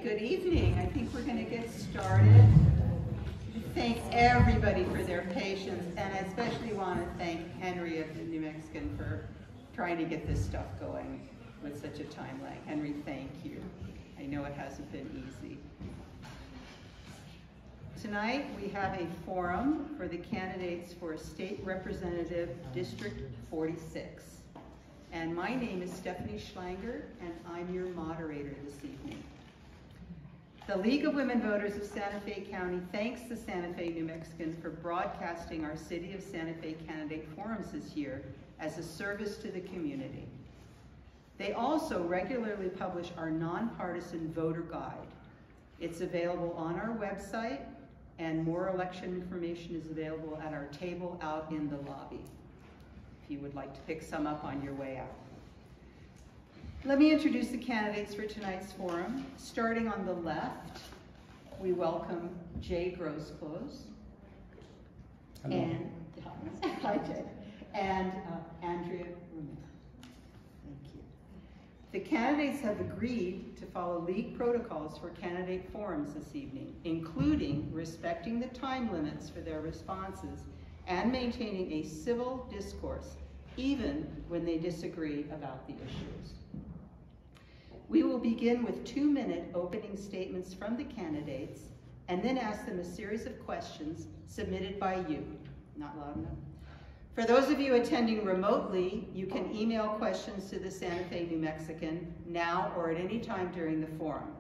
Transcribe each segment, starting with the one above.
good evening. I think we're going to get started. Thank everybody for their patience, and I especially want to thank Andrea of the New Mexican for trying to get this stuff going with such a time lag. Henry, thank you. I know it hasn't been easy. Tonight we have a forum for the candidates for State Representative District 46. And my name is Stephanie Schlanger, and I'm your moderator this evening. The League of Women Voters of Santa Fe County thanks the Santa Fe New Mexicans for broadcasting our City of Santa Fe candidate forums this year as a service to the community. They also regularly publish our nonpartisan voter guide. It's available on our website, and more election information is available at our table out in the lobby, if you would like to pick some up on your way out. Let me introduce the candidates for tonight's forum. Starting on the left, we welcome Jay Groseclose. Hello. And, hi Jay. And Andrea Romero. Thank you. The candidates have agreed to follow league protocols for candidate forums this evening, including respecting the time limits for their responses and maintaining a civil discourse, even when they disagree about the issues. We will begin with 2-minute opening statements from the candidates and then ask them a series of questions submitted by you. Not loud enough. For those of you attending remotely, you can email questions to the Santa Fe New Mexican now or at any time during the forum.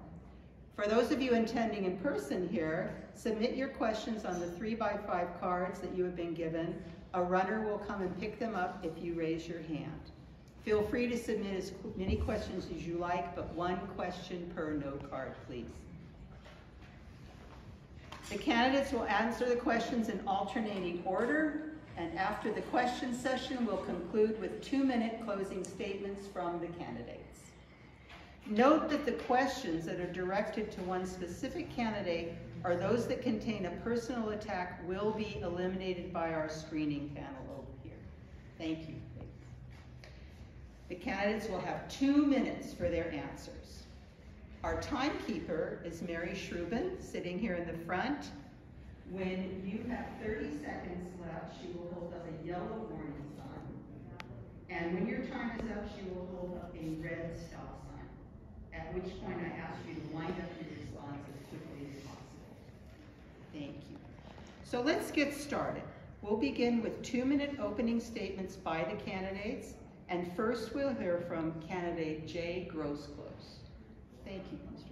For those of you attending in person here, submit your questions on the 3x5 cards that you have been given. A runner will come and pick them up if you raise your hand. Feel free to submit as many questions as you like, but one question per note card, please. The candidates will answer the questions in alternating order, and after the question session, we'll conclude with 2-minute closing statements from the candidates. Note that the questions that are directed to one specific candidate or those that contain a personal attack will be eliminated by our screening panel over here. Thank you. The candidates will have 2 minutes for their answers. Our timekeeper is Mary Shrubin, sitting here in the front. When you have 30 seconds left, she will hold up a yellow warning sign. And when your time is up, she will hold up a red stop sign, at which point I ask you to wind up your response as quickly as possible. Thank you. So let's get started. We'll begin with 2-minute opening statements by the candidates. And first we'll hear from candidate Jay Groseclose. Thank you, Mr.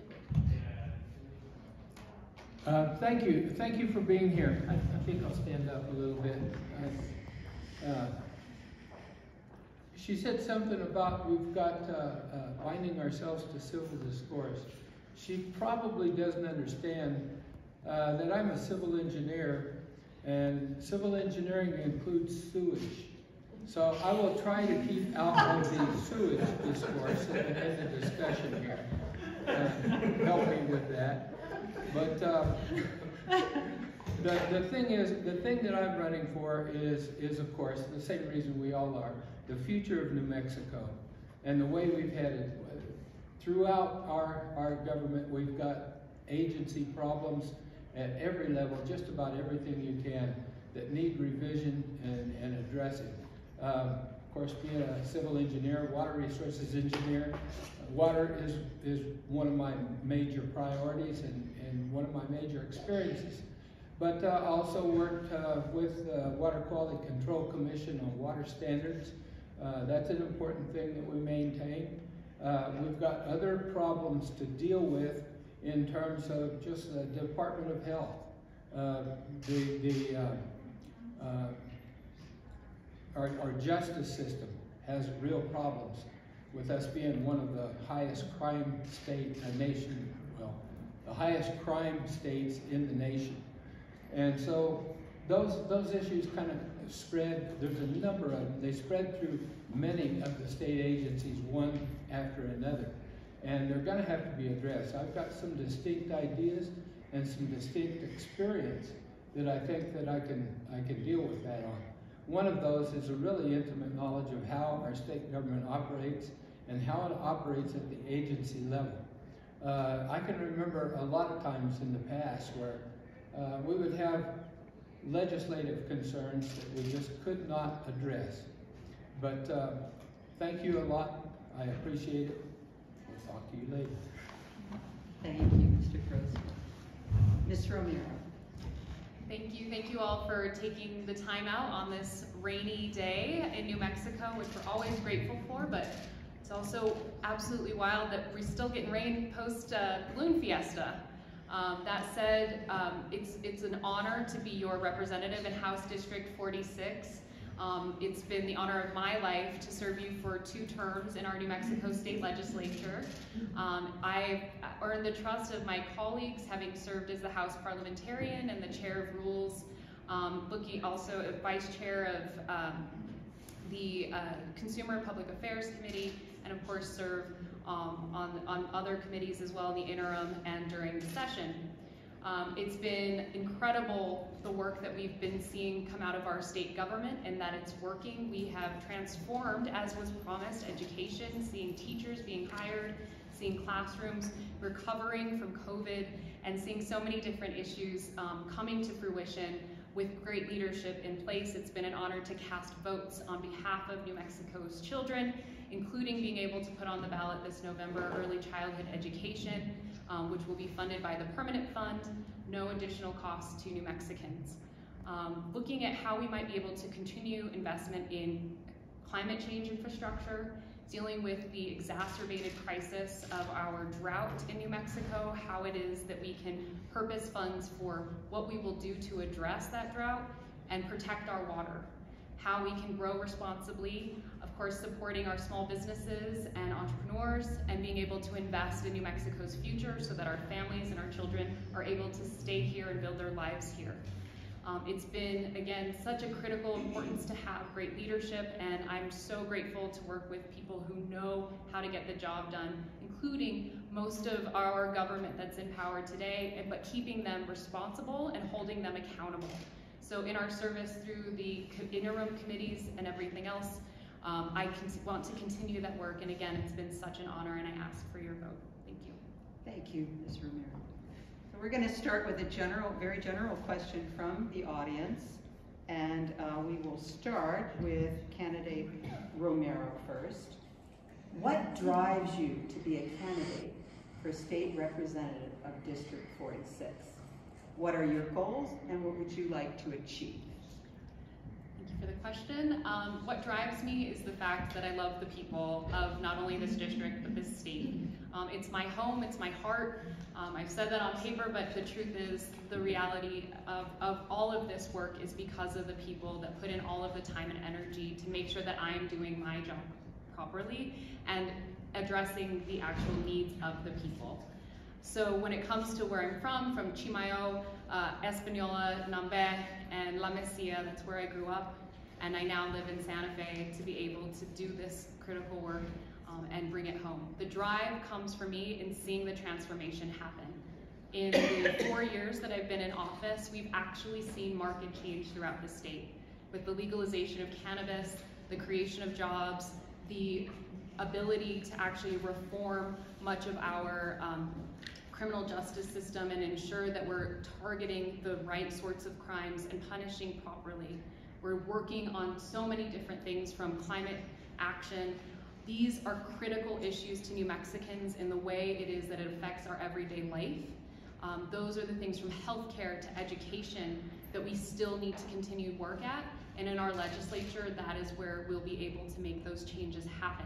Groseclose. Thank you. Thank you for being here. I think I'll stand up a little bit. She said something about we've got binding ourselves to civil discourse. She probably doesn't understand that I'm a civil engineer, and civil engineering includes sewage. So I will try to keep out of the sewage discourse in the discussion here. Help me with that. But the thing that I'm running for is of course the same reason we all are, the future of New Mexico and the way we've headed. Throughout our government, we've got agency problems at every level, just about everything you can, that need revision and addressing. Of course, being a civil engineer, water resources engineer, water is one of my major priorities and one of my major experiences. But I also worked with the Water Quality Control Commission on water standards. That's an important thing that we maintain. We've got other problems to deal with in terms of just the Department of Health. Our justice system has real problems with us being one of the highest crime state nation, well, the highest crime states in the nation. And so those issues kind of spread, there's a number of them, they spread through many of the state agencies, one after another. And they're gonna have to be addressed. I've got some distinct ideas and some distinct experience that I think that I can deal with that on. One of those is a really intimate knowledge of how our state government operates and how it operates at the agency level. I can remember a lot of times in the past where we would have legislative concerns that we just could not address. But thank you a lot. I appreciate it. We'll talk to you later. Thank you, Mr. Groseclose. Ms. Romero. Thank you all for taking the time out on this rainy day in New Mexico, which we're always grateful for, but it's also absolutely wild that we're still getting rain post balloon fiesta. That said, it's an honor to be your representative in House District 46. It's been the honor of my life to serve you for 2 terms in our New Mexico State Legislature. I've earned the trust of my colleagues, having served as the House parliamentarian and the chair of rules, also vice chair of the Consumer and Public Affairs Committee, and of course serve on other committees as well in the interim and during the session. It's been incredible, the work that we've been seeing come out of our state government, and that it's working. We have transformed, as was promised, education, seeing teachers being hired, seeing classrooms recovering from COVID, and seeing so many different issues coming to fruition with great leadership in place. It's been an honor to cast votes on behalf of New Mexico's children, including being able to put on the ballot this November early childhood education, which will be funded by the Permanent Fund, no additional cost to New Mexicans. Looking at how we might be able to continue investment in climate change infrastructure, dealing with the exacerbated crisis of our drought in New Mexico, how it is that we can purpose funds for what we will do to address that drought and protect our water, how we can grow responsibly, of course supporting our small businesses and entrepreneurs, and being able to invest in New Mexico's future so that our families and our children are able to stay here and build their lives here. It's been, again, such a critical importance to have great leadership, and I'm so grateful to work with people who know how to get the job done, including most of our government that's in power today, but keeping them responsible and holding them accountable. So in our service through the interim committees and everything else, I want to continue that work, and again, it's been such an honor, and I ask for your vote. Thank you. Thank you, Ms. Romero. So we're going to start with a very general question from the audience, and we will start with candidate Romero first. What drives you to be a candidate for state representative of District 46? What are your goals, and what would you like to achieve? Thank you for the question. What drives me is the fact that I love the people of not only this district, but this state. It's my home, it's my heart. I've said that on paper, but the truth is the reality of all of this work is because of the people that put in all of the time and energy to make sure that I'm doing my job properly and addressing the actual needs of the people. So when it comes to where I'm from Chimayo, Española, Nambe, and La Mesilla, that's where I grew up, and I now live in Santa Fe, to be able to do this critical work and bring it home. The drive comes for me in seeing the transformation happen. In the 4 years that I've been in office, we've actually seen market change throughout the state. With the legalization of cannabis, the creation of jobs, the ability to actually reform much of our criminal justice system and ensure that we're targeting the right sorts of crimes and punishing properly. We're working on so many different things, from climate action. These are critical issues to New Mexicans in the way it is that it affects our everyday life. Those are the things, from healthcare to education, that we still need to continue to work at. And in our legislature, that is where we'll be able to make those changes happen.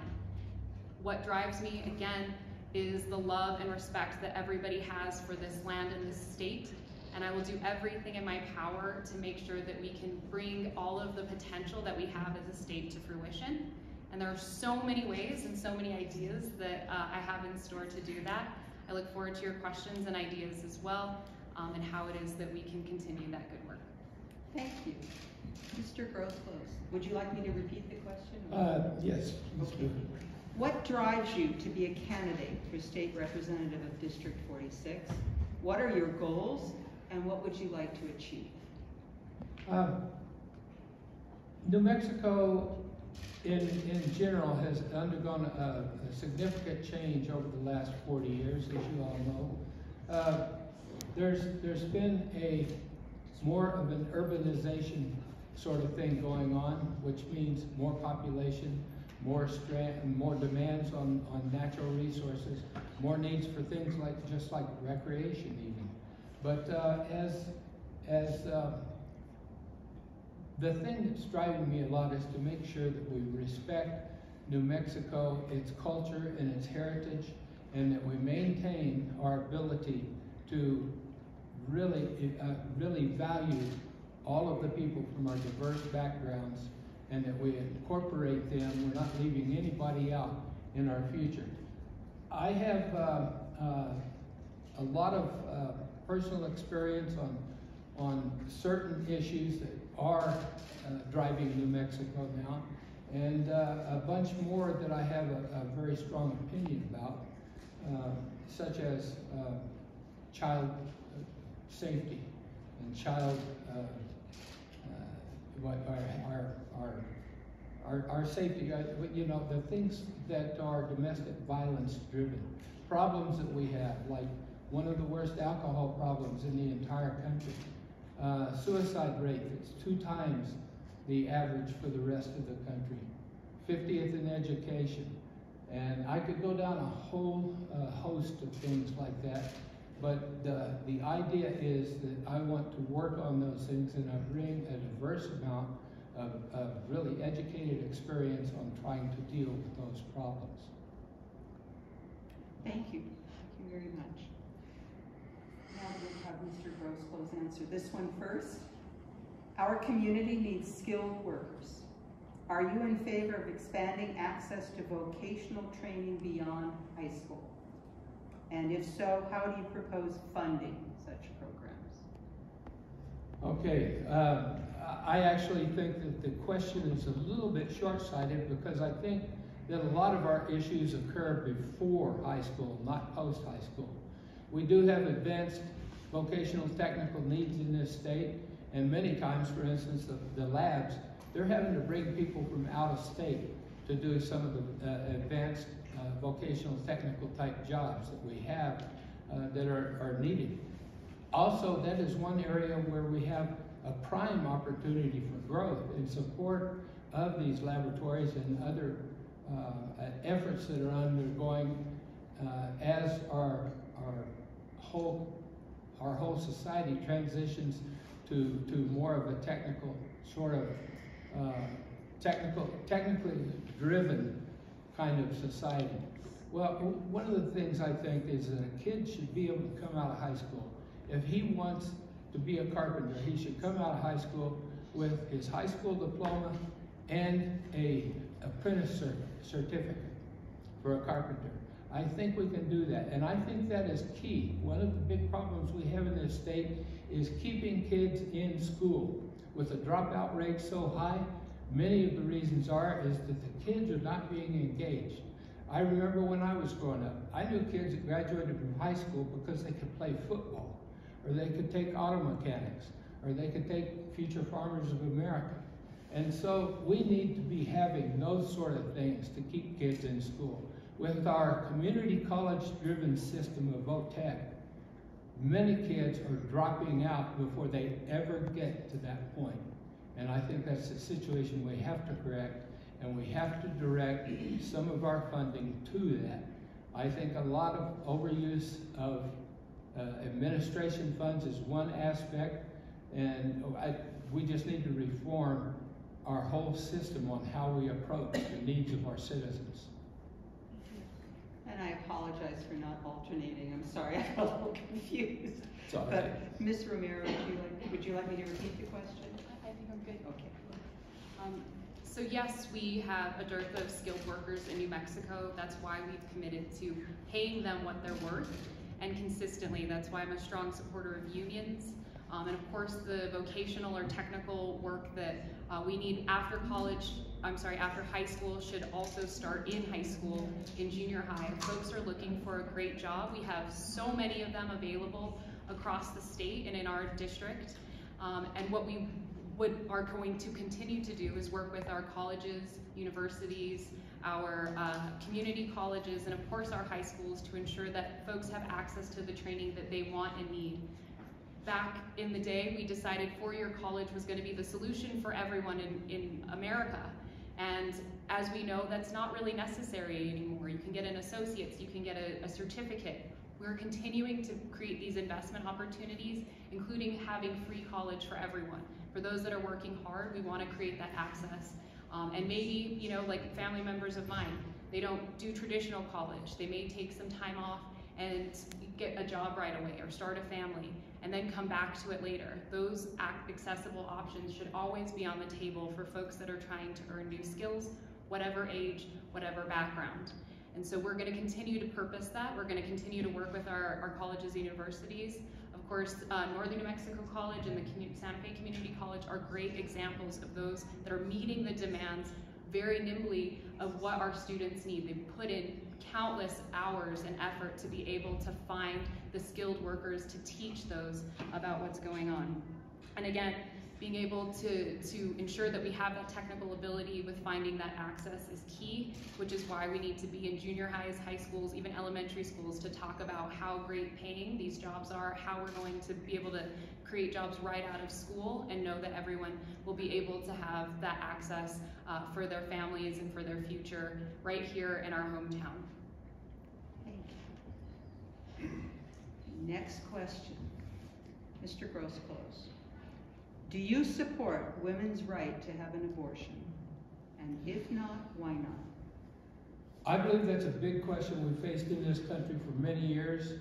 What drives me, again, is the love and respect that everybody has for this land and this state. And I will do everything in my power to make sure that we can bring all of the potential that we have as a state to fruition. And there are so many ways and so many ideas that I have in store to do that. I look forward to your questions and ideas as well, and how it is that we can continue that good work. Thank you. Mr. Groseclose, would you like me to repeat the question? Yes. Okay. What drives you to be a candidate for state representative of District 46? What are your goals, and what would you like to achieve? New Mexico in general, has undergone a significant change over the last 40 years, as you all know. There's been more of an urbanization sort of thing going on, which means more population, more demands on natural resources, more needs for things just like recreation even. But the thing that's driving me a lot is to make sure that we respect New Mexico, its culture and its heritage, and that we maintain our ability to really value all of the people from our diverse backgrounds, and that we incorporate them. We're not leaving anybody out in our future. I have a lot of personal experience on certain issues that are driving New Mexico now, and a bunch more that I have a very strong opinion about, such as child safety and child our safety. You know, the things that are domestic violence driven, problems that we have, like one of the worst alcohol problems in the entire country. Suicide rate, it's 2 times the average for the rest of the country. 50th in education. And I could go down a whole host of things like that. But the idea is that I want to work on those things, and I bring a diverse amount of really educated experience on trying to deal with those problems. Thank you. Thank you very much. Now we'll have Mr. Groseclose answer this one first. Our community needs skilled workers. Are you in favor of expanding access to vocational training beyond high school? And if so, how do you propose funding such programs? Okay, I actually think that the question is a little bit short-sighted, because I think that a lot of our issues occur before high school, not post-high school. We do have advanced vocational technical needs in this state, and many times, for instance, the labs, they're having to bring people from out of state to do some of the advanced vocational technical type jobs that we have that are needed. Also, that is one area where we have a prime opportunity for growth in support of these laboratories and other efforts that are undergoing as our whole society transitions to more of a technical sort of technically driven kind of society. Well, one of the things I think is that a kid should be able to come out of high school. If he wants to be a carpenter, he should come out of high school with his high school diploma and a apprentice certificate for a carpenter. I think we can do that, and I think that is key. One of the big problems we have in this state is keeping kids in school. With the dropout rate so high, many of the reasons is that the kids are not being engaged. I remember when I was growing up, I knew kids that graduated from high school because they could play football, or they could take auto mechanics, or they could take Future Farmers of America. And so we need to be having those sort of things to keep kids in school. With our community college-driven system of VOTEC, many kids are dropping out before they ever get to that point. And I think that's a situation we have to correct, and we have to direct some of our funding to that. I think a lot of overuse of administration funds is one aspect, and we just need to reform our whole system on how we approach the needs of our citizens. And I apologize for not alternating. I'm sorry, I got a little confused. It's all right. But Ms. Romero, would you like me to repeat the question? I think I'm good. Okay. So yes, we have a dearth of skilled workers in New Mexico. That's why we've committed to paying them what they're worth, and consistently. That's why I'm a strong supporter of unions. And of course, the vocational or technical work that we need after high school should also start in high school, in junior high. If folks are looking for a great job, we have so many of them available across the state and in our district. And what we what are going to continue to do is work with our colleges, universities, our community colleges, and of course our high schools to ensure that folks have access to the training that they want and need. Back in the day, we decided four-year college was going to be the solution for everyone in America. And as we know, that's not really necessary anymore. You can get an associate's, you can get a certificate. We're continuing to create these investment opportunities, including having free college for everyone. For those that are working hard, we want to create that access. And maybe, you know, like family members of mine, they don't do traditional college. They may take some time off and get a job right away or start a family and then come back to it later. Those accessible options should always be on the table for folks that are trying to earn new skills, whatever age, whatever background. And so we're going to continue to purpose that. We're going to continue to work with our colleges and universities. Of course, Northern New Mexico College and the Santa Fe Community College are great examples of those that are meeting the demands very nimbly of what our students need. They've put in countless hours and effort to be able to find the skilled workers to teach those about what's going on. And again, being able to ensure that we have that technical ability with finding that access is key, which is why we need to be in junior highs, high schools, even elementary schools to talk about how great paying these jobs are, how we're going to be able to create jobs right out of school and know that everyone will be able to have that access for their families and for their future right here in our hometown. Thank you. Next question, Mr. Groseclose. Do you support women's right to have an abortion? And if not, why not? I believe that's a big question we've faced in this country for many years,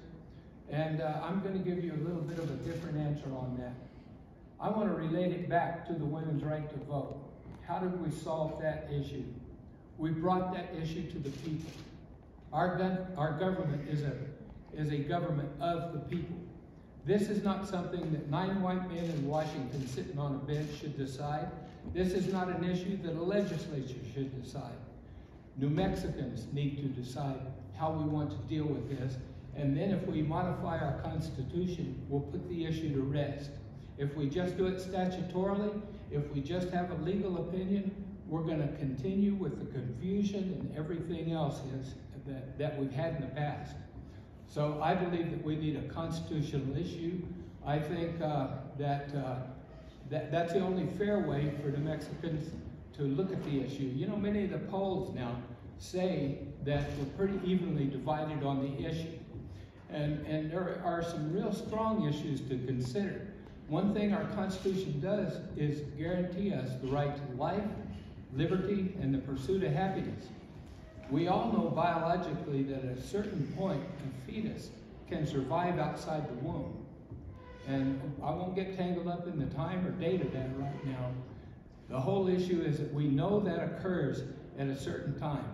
and I'm going to give you a little bit of a different answer on that. I want to relate it back to the women's right to vote. How did we solve that issue? We brought that issue to the people. Our government is a government of the people. This is not something that 9 white men in Washington sitting on a bench should decide. This is not an issue that a legislature should decide. New Mexicans need to decide how we want to deal with this, and then if we modify our Constitution, we'll put the issue to rest. If we just do it statutorily, if we just have a legal opinion, we're going to continue with the confusion and everything else that we've had in the past. So I believe that we need a constitutional issue. I think that's the only fair way for New Mexicans to look at the issue. You know, many of the polls now say that we're pretty evenly divided on the issue. And there are some real strong issues to consider. One thing our Constitution does is guarantee us the right to life, liberty, and the pursuit of happiness. We all know biologically that at a certain point, a fetus can survive outside the womb. And I won't get tangled up in the time or date of that right now. The whole issue is that we know that occurs at a certain time.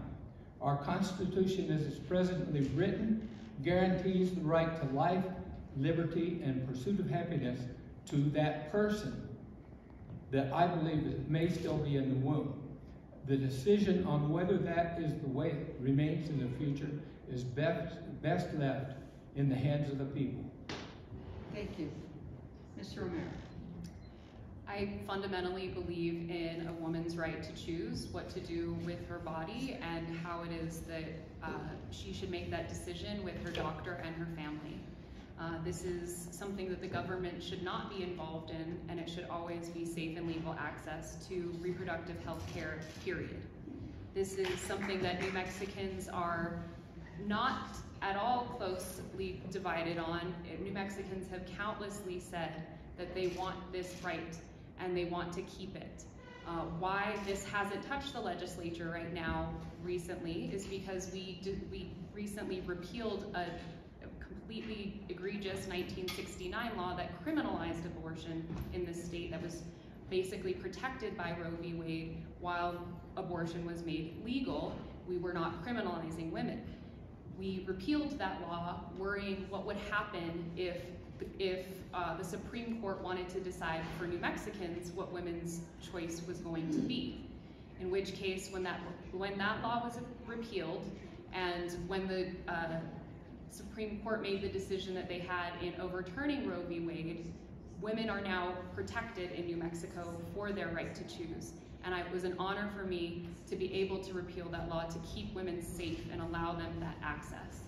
Our Constitution, as it's presently written, guarantees the right to life, liberty, and pursuit of happiness to that person that I believe may still be in the womb. The decision on whether that is the way it remains in the future is best left in the hands of the people. Thank you. Mr. Romero. I fundamentally believe in a woman's right to choose what to do with her body and how it is that she should make that decision with her doctor and her family. This is something that the government should not be involved in, and it should always be safe and legal access to reproductive health care, period. This is something that New Mexicans are not at all closely divided on. New Mexicans have countlessly said that they want this right and they want to keep it. Why this hasn't touched the legislature right now recently is because we recently repealed a completely egregious 1969 law that criminalized abortion in this state that was basically protected by Roe v. Wade. While abortion was made legal, we were not criminalizing women. We repealed that law worrying what would happen if the Supreme Court wanted to decide for New Mexicans what women's choice was going to be. In which case, when that law was repealed and when the Supreme Court made the decision that they had in overturning Roe v. Wade, women are now protected in New Mexico for their right to choose. And it was an honor for me to be able to repeal that law to keep women safe and allow them that access.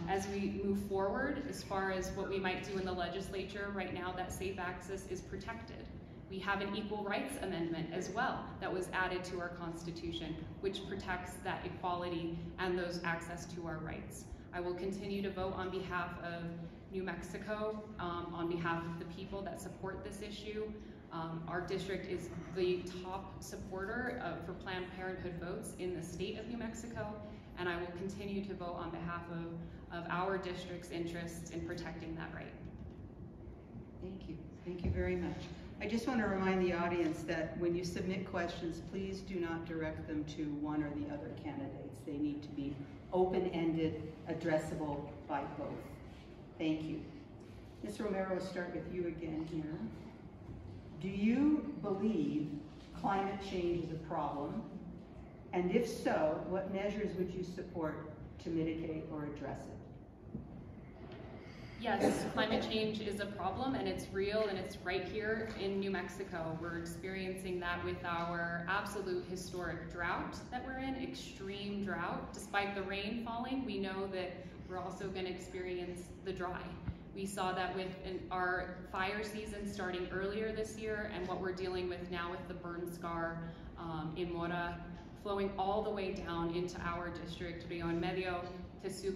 As we move forward, as far as what we might do in the legislature, right now that safe access is protected. We have an Equal Rights Amendment as well that was added to our Constitution, which protects that equality and those access to our rights. I will continue to vote on behalf of New Mexico, on behalf of the people that support this issue. Our district is the top supporter for Planned Parenthood votes in the state of New Mexico, and I will continue to vote on behalf of our district's interests in protecting that right. Thank you. Thank you very much. I just want to remind the audience that when you submit questions, please do not direct them to one or the other candidates. They need to be open-ended, addressable by both. Thank you. Ms. Romero, we'll start with you again here. Do you believe climate change is a problem? And if so, what measures would you support to mitigate or address it? Yes, climate change is a problem, and it's real, and it's right here in New Mexico. We're experiencing that with our absolute historic drought that we're in, extreme drought. Despite the rain falling, we know that we're also going to experience the dry. We saw that with our fire season starting earlier this year, and what we're dealing with now with the burn scar in Mora, flowing all the way down into our district, beyond Medio to Sucre.